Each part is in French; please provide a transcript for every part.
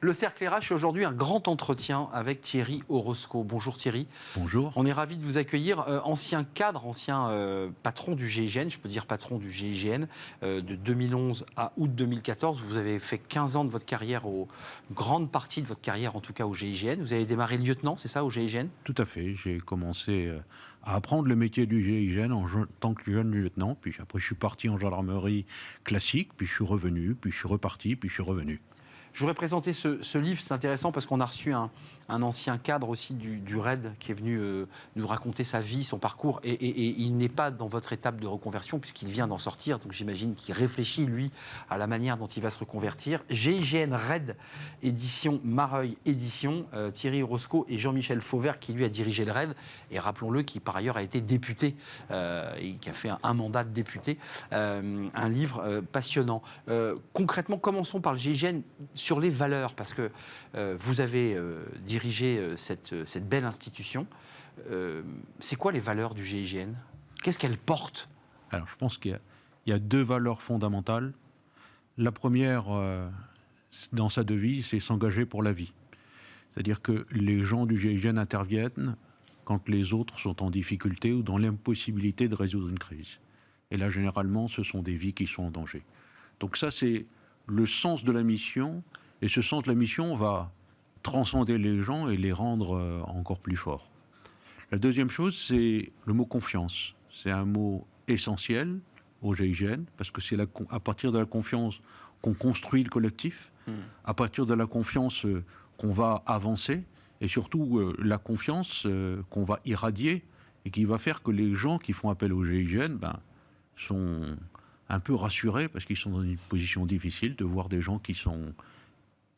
Le Cercle RH, c'est aujourd'hui un grand entretien avec Thierry Orosco. Bonjour Thierry. Bonjour. On est ravi de vous accueillir. Ancien cadre, ancien patron du GIGN, je peux dire patron du GIGN, de 2011 à août 2014. Vous avez fait 15 ans de votre carrière, une grande partie de votre carrière en tout cas au GIGN. Vous avez démarré lieutenant, c'est ça, au GIGN? Tout à fait. J'ai commencé à apprendre le métier du GIGN en tant que jeune lieutenant. Puis après, je suis parti en gendarmerie classique. Puis je suis revenu. Puis je suis reparti. Puis je suis revenu. Je voudrais présenter ce livre, c'est intéressant parce qu'on a reçu un ancien cadre aussi du RAID qui est venu nous raconter sa vie, son parcours, et il n'est pas dans votre étape de reconversion puisqu'il vient d'en sortir, donc j'imagine qu'il réfléchit, lui, à la manière dont il va se reconvertir. GIGN RAID, édition Mareuil édition, Thierry Orosco et Jean-Michel Fauvert qui lui a dirigé le RAID, et rappelons-le, qui par ailleurs a été député, et qui a fait un mandat de député, un livre passionnant. Concrètement, commençons par le GIGN, sur les valeurs, parce que vous avez dirigé cette belle institution. C'est quoi les valeurs du GIGN? Qu'est-ce qu'elles portent? Alors, je pense qu'il y a deux valeurs fondamentales. La première, dans sa devise, c'est s'engager pour la vie. C'est-à-dire que les gens du GIGN interviennent quand les autres sont en difficulté ou dans l'impossibilité de résoudre une crise. Et là, généralement, ce sont des vies qui sont en danger. Donc ça, c'est le sens de la mission, et ce sens de la mission va transcender les gens et les rendre encore plus forts. La deuxième chose, c'est le mot confiance. C'est un mot essentiel au GIGN, parce que c'est à partir de la confiance qu'on construit le collectif, à partir de la confiance qu'on va avancer, et surtout la confiance qu'on va irradier, et qui va faire que les gens qui font appel au GIGN sont un peu rassurés, parce qu'ils sont dans une position difficile, de voir des gens qui sont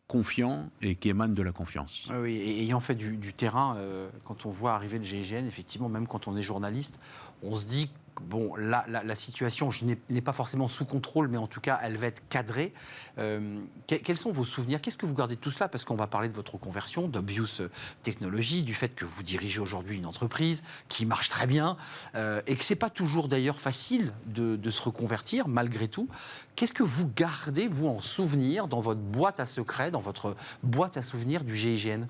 confiants et qui émanent de la confiance. Oui, et ayant fait du terrain, quand on voit arriver le GIGN, effectivement, même quand on est journaliste, on se dit bon, la situation n'est pas forcément sous contrôle, mais en tout cas, elle va être cadrée. Quels sont vos souvenirs? Qu'est-ce que vous gardez de tout cela? Parce qu'on va parler de votre reconversion, d'Obvious Technologies, du fait que vous dirigez aujourd'hui une entreprise qui marche très bien, et que ce n'est pas toujours d'ailleurs facile de se reconvertir, malgré tout. Qu'est-ce que vous gardez, vous, en souvenir, dans votre boîte à secrets, dans votre boîte à souvenirs du GIGN?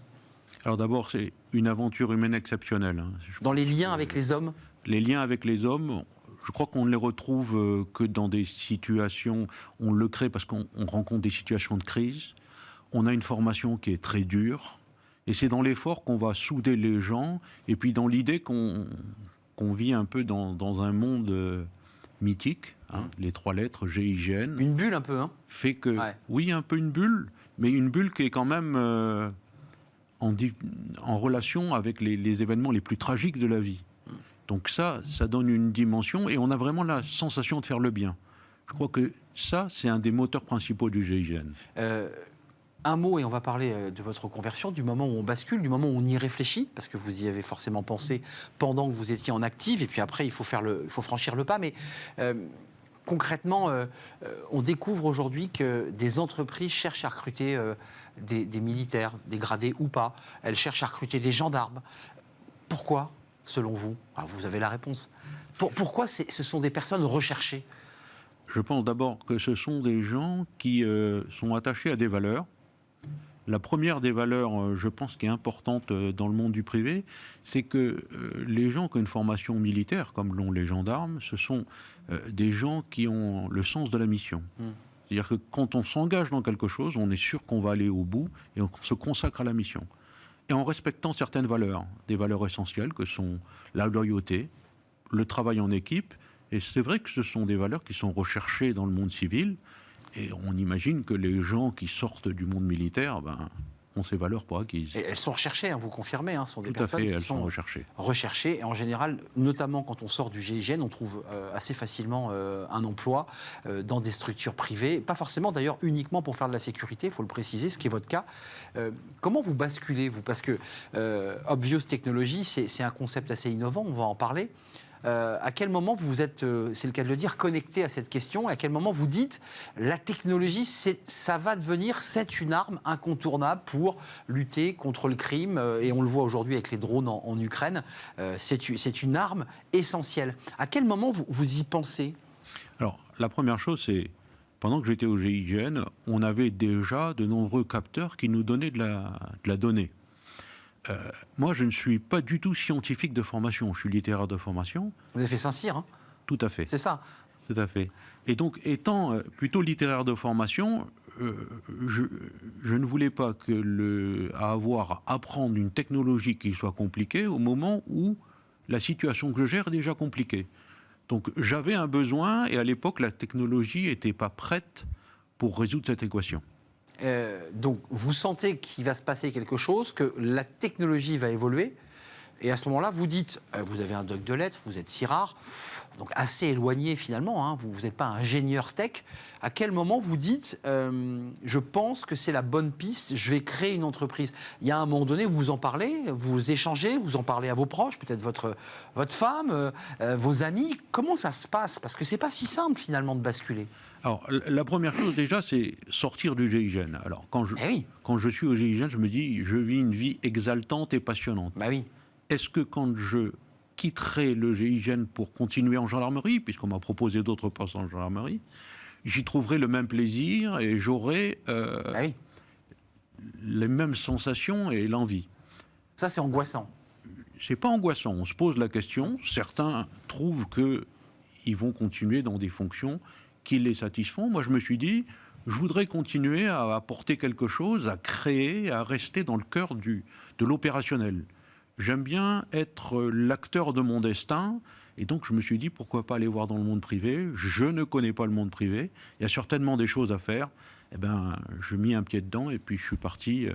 Alors d'abord, c'est une aventure humaine exceptionnelle. Dans les liens avec les hommes? Les liens avec les hommes, je crois qu'on ne les retrouve que dans des situations, on le crée parce qu'on rencontre des situations de crise, on a une formation qui est très dure, et c'est dans l'effort qu'on va souder les gens, et puis dans l'idée qu'on vit un peu dans un monde mythique, les trois lettres GIGN. Une bulle un peu, hein? Fait que, oui, un peu une bulle, mais une bulle qui est quand même en relation avec les événements les plus tragiques de la vie. Donc ça donne une dimension, et on a vraiment la sensation de faire le bien. Je crois que ça, c'est un des moteurs principaux du GIGN. Un mot, et on va parler de votre conversion, du moment où on bascule, du moment où on y réfléchit, parce que vous y avez forcément pensé pendant que vous étiez en active, et puis après, il faut franchir le pas. Mais concrètement, on découvre aujourd'hui que des entreprises cherchent à recruter des militaires, des gradés ou pas. Elles cherchent à recruter des gendarmes. Pourquoi, selon vous? Vous avez la réponse. Pourquoi ce sont des personnes recherchées? Je pense d'abord que ce sont des gens qui sont attachés à des valeurs. La première des valeurs, je pense, qui est importante dans le monde du privé, c'est que les gens qui ont une formation militaire, comme l'ont les gendarmes, ce sont des gens qui ont le sens de la mission. C'est-à-dire que quand on s'engage dans quelque chose, on est sûr qu'on va aller au bout et on se consacre à la mission. Et en respectant certaines valeurs, des valeurs essentielles que sont la loyauté, le travail en équipe. Et c'est vrai que ce sont des valeurs qui sont recherchées dans le monde civil. Et on imagine que les gens qui sortent du monde militaire ont ces valeurs pour acquises. Et elles sont recherchées, vous confirmez, ce sont des Tout à personnes fait, qui elles sont recherchées. Et en général, notamment quand on sort du GIGN, on trouve assez facilement un emploi dans des structures privées. Pas forcément d'ailleurs uniquement pour faire de la sécurité, il faut le préciser, ce qui est votre cas. Comment vous basculez, vous? Parce que Obvious Technologies, c'est un concept assez innovant, on va en parler. À quel moment vous êtes, c'est le cas de le dire, connecté à cette question? Et à quel moment vous dites, la technologie, ça va devenir, c'est une arme incontournable pour lutter contre le crime, et on le voit aujourd'hui avec les drones en Ukraine, c'est une arme essentielle. À quel moment vous y pensez? Alors, la première chose, c'est pendant que j'étais au GIGN, on avait déjà de nombreux capteurs qui nous donnaient de la donnée. Moi, je ne suis pas du tout scientifique de formation, je suis littéraire de formation. Vous avez fait Saint-Cyr, hein? Tout à fait. C'est ça. Tout à fait. Et donc, étant plutôt littéraire de formation, je ne voulais pas avoir à apprendre une technologie qui soit compliquée au moment où la situation que je gère est déjà compliquée. Donc, j'avais un besoin, et à l'époque, la technologie n'était pas prête pour résoudre cette équation. Donc, vous sentez qu'il va se passer quelque chose, que la technologie va évoluer, et à ce moment-là, vous dites, vous avez un doc de lettres, vous êtes si rare, donc assez éloigné finalement, hein, vous n'êtes pas ingénieur tech. À quel moment vous dites, je pense que c'est la bonne piste, je vais créer une entreprise? Il y a un moment donné où vous en parlez, vous échangez, vous en parlez à vos proches, peut-être votre femme, vos amis. Comment ça se passe? Parce que c'est pas si simple finalement de basculer. Alors, la première chose déjà, c'est sortir du GIGN. Alors, quand je suis au GIGN, je me dis, je vis une vie exaltante et passionnante. Bah oui. Est-ce que quand je quitterai le GIGN pour continuer en gendarmerie, puisqu'on m'a proposé d'autres postes en gendarmerie, j'y trouverai le même plaisir et j'aurai les mêmes sensations et l'envie. Ça, c'est angoissant. C'est pas angoissant. On se pose la question. Certains trouvent qu'ils vont continuer dans des fonctions qui les satisfont. Moi, je me suis dit, je voudrais continuer à apporter quelque chose, à créer, à rester dans le cœur de l'opérationnel. J'aime bien être l'acteur de mon destin, et donc je me suis dit, pourquoi pas aller voir dans le monde privé? Je ne connais pas le monde privé, il y a certainement des choses à faire. Eh ben, je mis un pied dedans, et puis je suis parti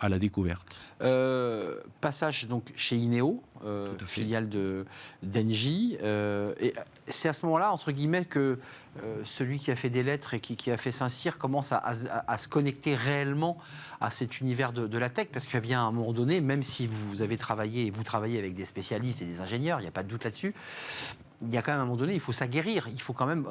à la découverte. Passage donc chez Ineo, filiale d'Engie. Et c'est à ce moment-là, entre guillemets, que celui qui a fait des lettres et qui a fait Saint-Cyr commence à se connecter réellement à cet univers de la tech. Parce qu'il y a bien un moment donné, même si vous avez travaillé, et vous travaillez avec des spécialistes et des ingénieurs, il n'y a pas de doute là-dessus, il y a quand même un moment donné, il faut s'aguerrir. Il faut quand même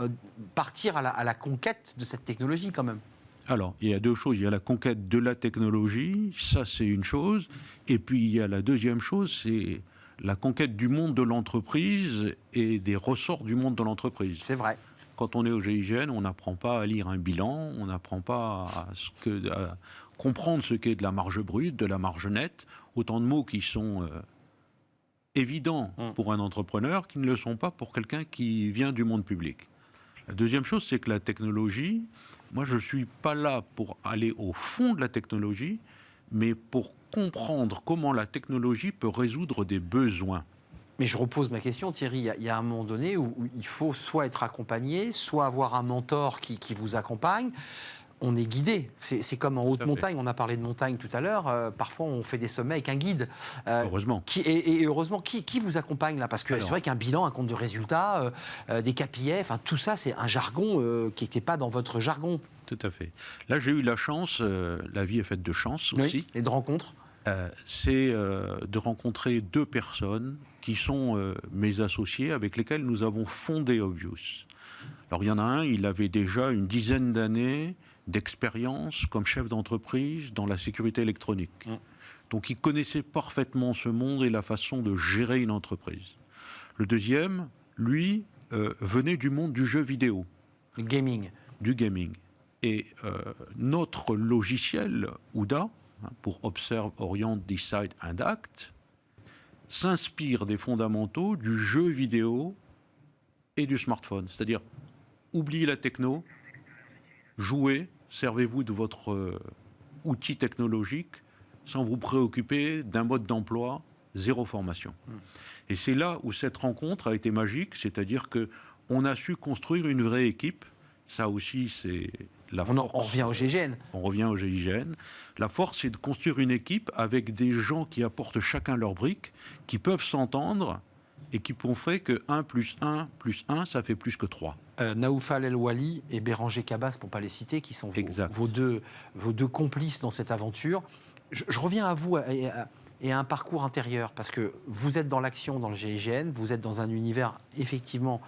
partir à la conquête de cette technologie quand même. Alors, il y a deux choses. Il y a la conquête de la technologie, ça c'est une chose. Et puis il y a la deuxième chose, c'est la conquête du monde de l'entreprise et des ressorts du monde de l'entreprise. C'est vrai. Quand on est au GIGN, on n'apprend pas à lire un bilan, on n'apprend pas à comprendre ce qu'est de la marge brute, de la marge nette. Autant de mots qui sont évidents pour un entrepreneur qui ne le sont pas pour quelqu'un qui vient du monde public. La deuxième chose, c'est que la technologie... Moi, je ne suis pas là pour aller au fond de la technologie, mais pour comprendre comment la technologie peut résoudre des besoins. Mais je repose ma question, Thierry. Il y a un moment donné où il faut soit être accompagné, soit avoir un mentor qui vous accompagne. On est guidé. C'est comme en haute montagne. On a parlé de montagne tout à l'heure. Parfois, on fait des sommets avec un guide. Heureusement. Et heureusement, qui vous accompagne là? Parce que c'est vrai qu'un bilan, un compte de résultats, des KPI, enfin, tout ça, c'est un jargon qui n'était pas dans votre jargon. Tout à fait. Là, j'ai eu la chance, la vie est faite de chance aussi. Oui, et de rencontres. C'est de rencontrer deux personnes qui sont mes associés avec lesquels nous avons fondé Obvious. Alors, il y en a un, il avait déjà une dizaine d'années d'expérience comme chef d'entreprise dans la sécurité électronique. Donc il connaissait parfaitement ce monde et la façon de gérer une entreprise. Le deuxième, lui, venait du monde du jeu vidéo. Le gaming. Du gaming. Et notre logiciel, OUDA, pour Observe, Orient, Decide and Act, s'inspire des fondamentaux du jeu vidéo et du smartphone. C'est-à-dire, oubliez la techno, jouez, servez-vous de votre outil technologique sans vous préoccuper d'un mode d'emploi, zéro formation. Et c'est là où cette rencontre a été magique, c'est-à-dire qu'on a su construire une vraie équipe. Ça aussi, c'est la force. On revient au GIGN. On revient au GIGN. La force, c'est de construire une équipe avec des gens qui apportent chacun leur brique, qui peuvent s'entendre et qui font fait que 1 plus 1 plus 1, ça fait plus que 3. Naoufal El Wali et Béranger Cabas, pour ne pas les citer, qui sont vos deux complices dans cette aventure. Je reviens à vous et à un parcours intérieur, parce que vous êtes dans l'action dans le GIGN, vous êtes dans un univers effectivement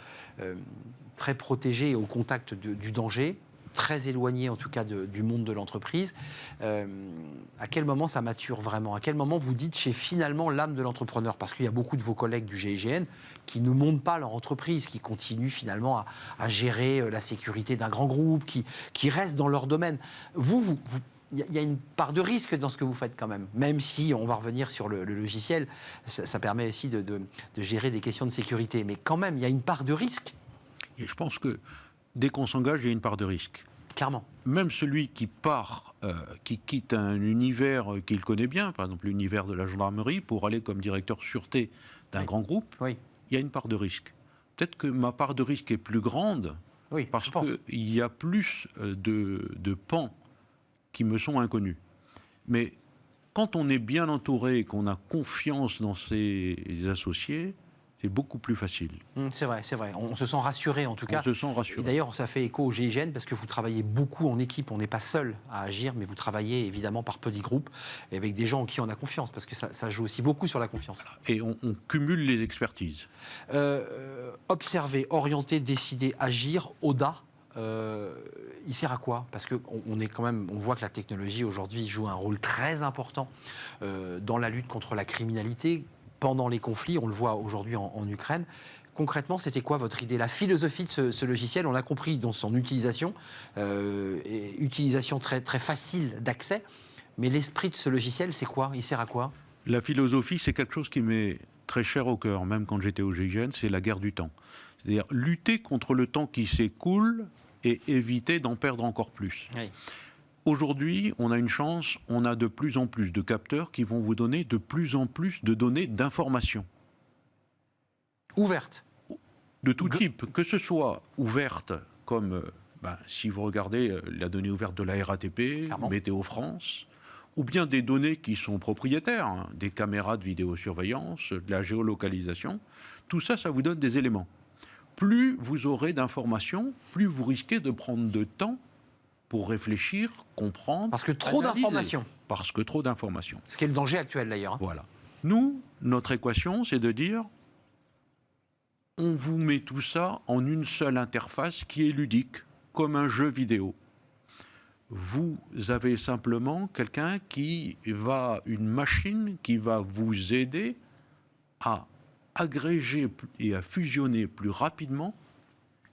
très protégé et au contact du danger. très éloignés en tout cas du monde de l'entreprise. À quel moment ça mature vraiment? À quel moment vous dites j'ai finalement l'âme de l'entrepreneur? Parce qu'il y a beaucoup de vos collègues du GIGN qui ne montent pas leur entreprise, qui continuent finalement à gérer la sécurité d'un grand groupe, qui restent dans leur domaine. Il y a une part de risque dans ce que vous faites quand même si on va revenir sur le logiciel, ça permet aussi de gérer des questions de sécurité. Mais quand même, il y a une part de risque. Et je pense que dès qu'on s'engage, il y a une part de risque. Clairement. Même celui qui part, qui quitte un univers qu'il connaît bien, par exemple l'univers de la gendarmerie, pour aller comme directeur sûreté d'un grand groupe, il y a une part de risque. Peut-être que ma part de risque est plus grande, parce qu'il y a plus de pans qui me sont inconnus. Mais quand on est bien entouré et qu'on a confiance dans ses associés, c'est beaucoup plus facile. C'est vrai. On se sent rassuré en tout cas. On se sent rassuré. Et d'ailleurs, ça fait écho au GIGN parce que vous travaillez beaucoup en équipe. On n'est pas seul à agir, mais vous travaillez évidemment par petits groupes et avec des gens en qui on a confiance parce que ça joue aussi beaucoup sur la confiance. Et on cumule les expertises. Observer, orienter, décider, agir, ODA. Il sert à quoi? Parce qu'on on voit que la technologie aujourd'hui joue un rôle très important dans la lutte contre la criminalité pendant les conflits. On le voit aujourd'hui en Ukraine. Concrètement, c'était quoi votre idée? La philosophie de ce logiciel, on l'a compris dans son utilisation, utilisation très, très facile d'accès. Mais l'esprit de ce logiciel, c'est quoi? Il sert à quoi? La philosophie, c'est quelque chose qui m'est très cher au cœur, même quand j'étais au GIGN, c'est la guerre du temps. C'est-à-dire lutter contre le temps qui s'écoule et éviter d'en perdre encore plus. Oui. Aujourd'hui, on a une chance, on a de plus en plus de capteurs qui vont vous donner de plus en plus de données d'information. Ouvertes. De tout type, que ce soit ouverte comme, si vous regardez la donnée ouverte de la RATP, Clairement. Météo France, ou bien des données qui sont propriétaires, des caméras de vidéosurveillance, de la géolocalisation, tout ça, ça vous donne des éléments. Plus vous aurez d'informations, plus vous risquez de prendre de temps pour réfléchir, comprendre. Parce que trop d'informations. Parce que trop d'informations. Ce qui est le danger actuel d'ailleurs. Voilà. Nous, notre équation, c'est de dire, on vous met tout ça en une seule interface qui est ludique, comme un jeu vidéo. Vous avez simplement une machine qui va vous aider à agréger et à fusionner plus rapidement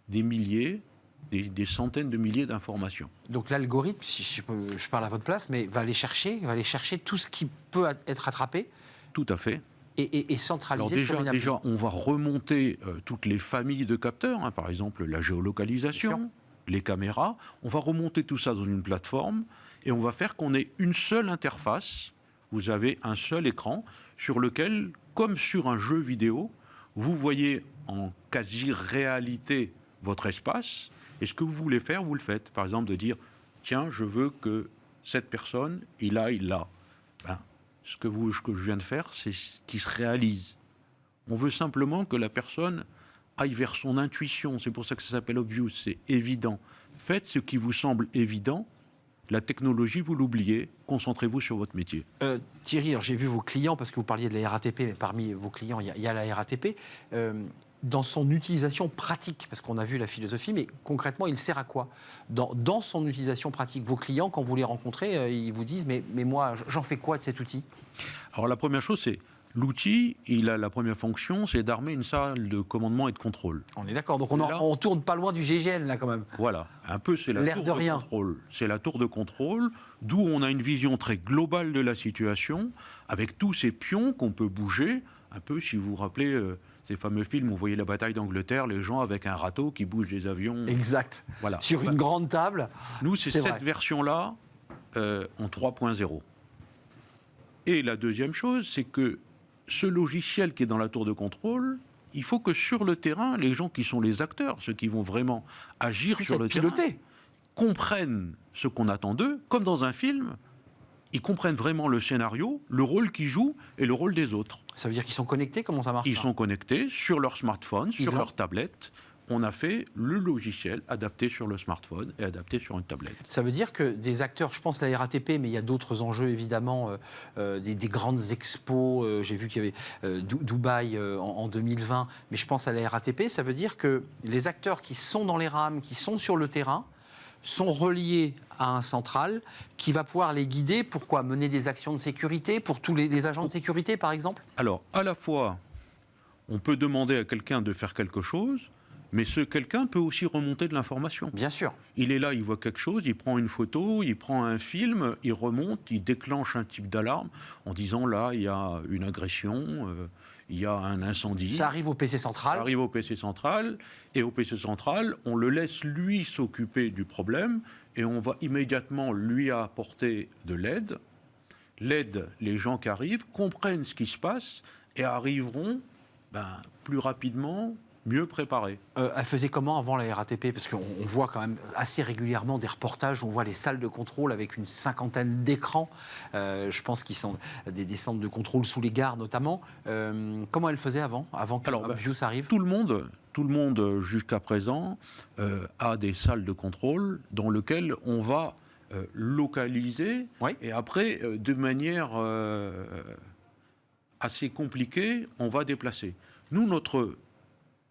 des milliers, des centaines de milliers d'informations. Donc l'algorithme, si je parle à votre place, mais va aller chercher tout ce qui peut être attrapé. Tout à fait. Et centraliser sur une appli. Déjà, on va remonter toutes les familles de capteurs, par exemple la géolocalisation, les caméras. On va remonter tout ça dans une plateforme et on va faire qu'on ait une seule interface. Vous avez un seul écran sur lequel, comme sur un jeu vidéo, vous voyez en quasi-réalité votre espace. Et ce que vous voulez faire, vous le faites. Par exemple, de dire, tiens, je veux que cette personne, il aille là. Ce que je viens de faire, c'est ce qui se réalise. On veut simplement que la personne aille vers son intuition. C'est pour ça que ça s'appelle obvious, c'est évident. Faites ce qui vous semble évident. La technologie, vous l'oubliez. Concentrez-vous sur votre métier. Thierry, alors j'ai vu vos clients, parce que vous parliez de la RATP, mais parmi vos clients, il y a la RATP. Dans son utilisation pratique, parce qu'on a vu la philosophie, mais concrètement, il sert à quoi dans son utilisation pratique? Vos clients, quand vous les rencontrez, ils vous disent, mais moi, j'en fais quoi de cet outil? Alors la première chose, c'est l'outil, la première fonction, c'est d'armer une salle de commandement et de contrôle. On est d'accord, donc on tourne pas loin du GIGN, là, quand même. Voilà, un peu, c'est la tour de contrôle. C'est la tour de contrôle, d'où on a une vision très globale de la situation, avec tous ces pions qu'on peut bouger, un peu, si vous vous rappelez... ces fameux films où vous voyez la bataille d'Angleterre, les gens avec un râteau qui bouge des avions. Exact. Voilà. Sur une grande table. Nous, c'est cette version-là en 3.0. Et la deuxième chose, c'est que ce logiciel qui est dans la tour de contrôle, il faut que sur le terrain, les gens qui sont les acteurs, ceux qui vont vraiment agir sur le terrain, comprennent ce qu'on attend d'eux, comme dans un film. Ils comprennent vraiment le scénario, le rôle qu'ils jouent et le rôle des autres. Ça veut dire qu'ils sont connectés? Comment ça marche? Ils sont connectés sur leur smartphone, sur leur tablette. On a fait le logiciel adapté sur le smartphone et adapté sur une tablette. Ça veut dire que des acteurs, je pense à la RATP, mais il y a d'autres enjeux évidemment, des grandes expos, j'ai vu qu'il y avait Dubaï en 2020, mais je pense à la RATP, ça veut dire que les acteurs qui sont dans les rames, qui sont sur le terrain, sont reliés à un central qui va pouvoir les guider. Pourquoi? Mener des actions de sécurité pour tous les agents de sécurité, par exemple? Alors, à la fois, on peut demander à quelqu'un de faire quelque chose, mais ce quelqu'un peut aussi remonter de l'information. Bien sûr. Il est là, il voit quelque chose, il prend une photo, il prend un film, il remonte, il déclenche un type d'alarme en disant là, il y a une agression, il y a un incendie. Ça arrive au PC central. Ça arrive au PC central, et au PC central, on le laisse lui s'occuper du problème, et on va immédiatement lui apporter de l'aide. L'aide, les gens qui arrivent comprennent ce qui se passe et arriveront plus rapidement, mieux préparés. Elle faisait comment avant la RATP? Parce qu'on voit quand même assez régulièrement des reportages où on voit les salles de contrôle avec une 50aine d'écrans. Je pense qu'ils sont des centres de contrôle sous les gares notamment. Comment elle faisait avant que Obvious arrive? Tout le monde jusqu'à présent a des salles de contrôle dans lesquelles on va localiser, oui. Et après, de manière assez compliquée, on va déplacer. Nous, notre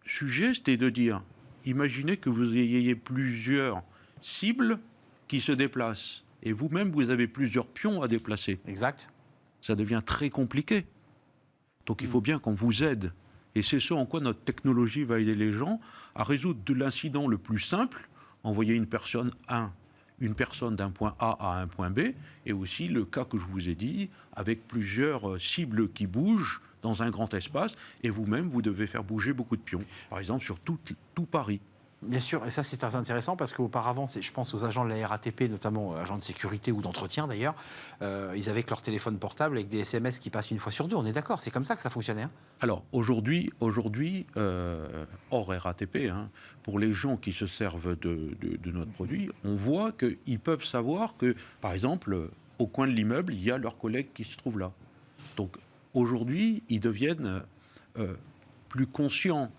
sujet, c'était de dire, imaginez que vous ayez plusieurs cibles qui se déplacent, et vous-même, vous avez plusieurs pions à déplacer. Exact. Ça devient très compliqué. Donc il faut bien qu'on vous aide. Et c'est ce en quoi notre technologie va aider les gens à résoudre de l'incident le plus simple, envoyer une personne d'un point A à un point B, et aussi le cas que je vous ai dit, avec plusieurs cibles qui bougent dans un grand espace, et vous-même, vous devez faire bouger beaucoup de pions. Par exemple, sur tout Paris. Bien sûr, et ça c'est très intéressant parce qu'auparavant, je pense aux agents de la RATP, notamment agents de sécurité ou d'entretien d'ailleurs, ils avaient que leur téléphone portable avec des SMS qui passent une fois sur deux, on est d'accord, c'est comme ça que ça fonctionnait, hein? Alors aujourd'hui, hors RATP, pour les gens qui se servent de notre produit, on voit qu'ils peuvent savoir que, par exemple, au coin de l'immeuble, il y a leur collègue qui se trouve là. Donc aujourd'hui, ils deviennent plus conscients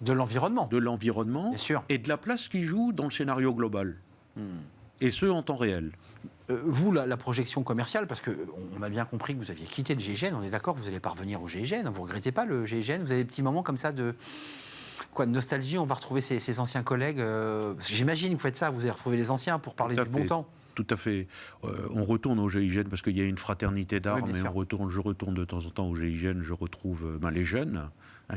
de l'environnement. Bien sûr. Et de la place qu'ils jouent dans le scénario global. Et ce, en temps réel. Vous, la projection commerciale, parce qu'on a bien compris que vous aviez quitté le GIGN, on est d'accord que vous allez pas revenir au GIGN, vous ne regrettez pas le GIGN, vous avez des petits moments comme ça de nostalgie, on va retrouver ces anciens collègues. J'imagine que vous faites ça, vous allez retrouver les anciens pour parler du bon temps. Tout à fait. On retourne au GIGN parce qu'il y a une fraternité d'armes, oui, et je retourne de temps en temps au GIGN, je retrouve les jeunes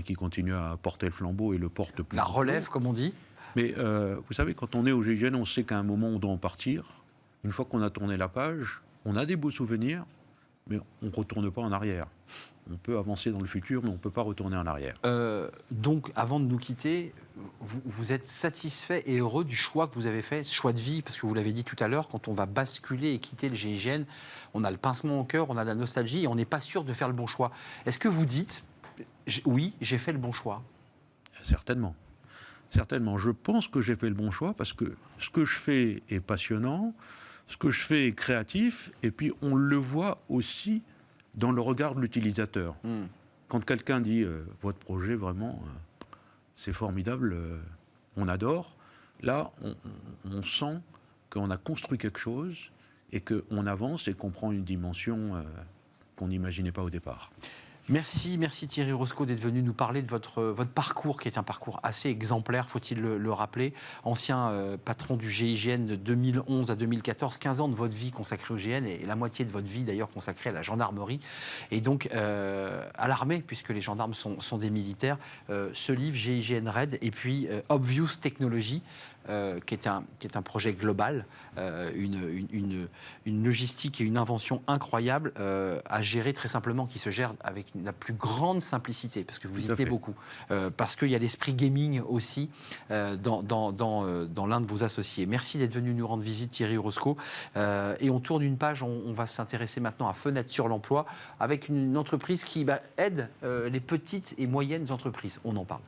qui continuent à porter le flambeau et le portent plus. La relève, comme on dit. Mais vous savez, quand on est au GIGN, on sait qu'à un moment, on doit en partir. Une fois qu'on a tourné la page, on a des beaux souvenirs, mais on ne retourne pas en arrière. On peut avancer dans le futur, mais on ne peut pas retourner en arrière. Donc, avant de nous quitter, vous êtes satisfait et heureux du choix que vous avez fait, ce choix de vie, parce que vous l'avez dit tout à l'heure, quand on va basculer et quitter le GIGN, on a le pincement au cœur, on a la nostalgie, et on n'est pas sûr de faire le bon choix. Est-ce que vous dites, oui, j'ai fait le bon choix? Certainement. Certainement. Je pense que j'ai fait le bon choix, parce que ce que je fais est passionnant, ce que je fais est créatif, et puis on le voit aussi dans le regard de l'utilisateur. Quand quelqu'un dit « votre projet, vraiment, c'est formidable, on adore », là, on sent qu'on a construit quelque chose et qu'on avance et qu'on prend une dimension qu'on n'imaginait pas au départ. Merci Thierry Roscoe d'être venu nous parler de votre parcours, qui est un parcours assez exemplaire, faut-il le rappeler. Ancien patron du GIGN de 2011 à 2014, 15 ans de votre vie consacrée au GIGN et la moitié de votre vie d'ailleurs consacrée à la gendarmerie et donc à l'armée, puisque les gendarmes sont des militaires. Ce livre, GIGN Red, et puis Obvious Technology, qui est un projet global, une logistique et une invention incroyable à gérer très simplement, qui se gère avec la plus grande simplicité, parce que vous y tenez beaucoup, parce qu'il y a l'esprit gaming aussi dans l'un de vos associés. Merci d'être venu nous rendre visite, Thierry Roscoe. Et on tourne une page, on va s'intéresser maintenant à Fenêtre sur l'emploi, avec une entreprise qui aide les petites et moyennes entreprises. On en parle.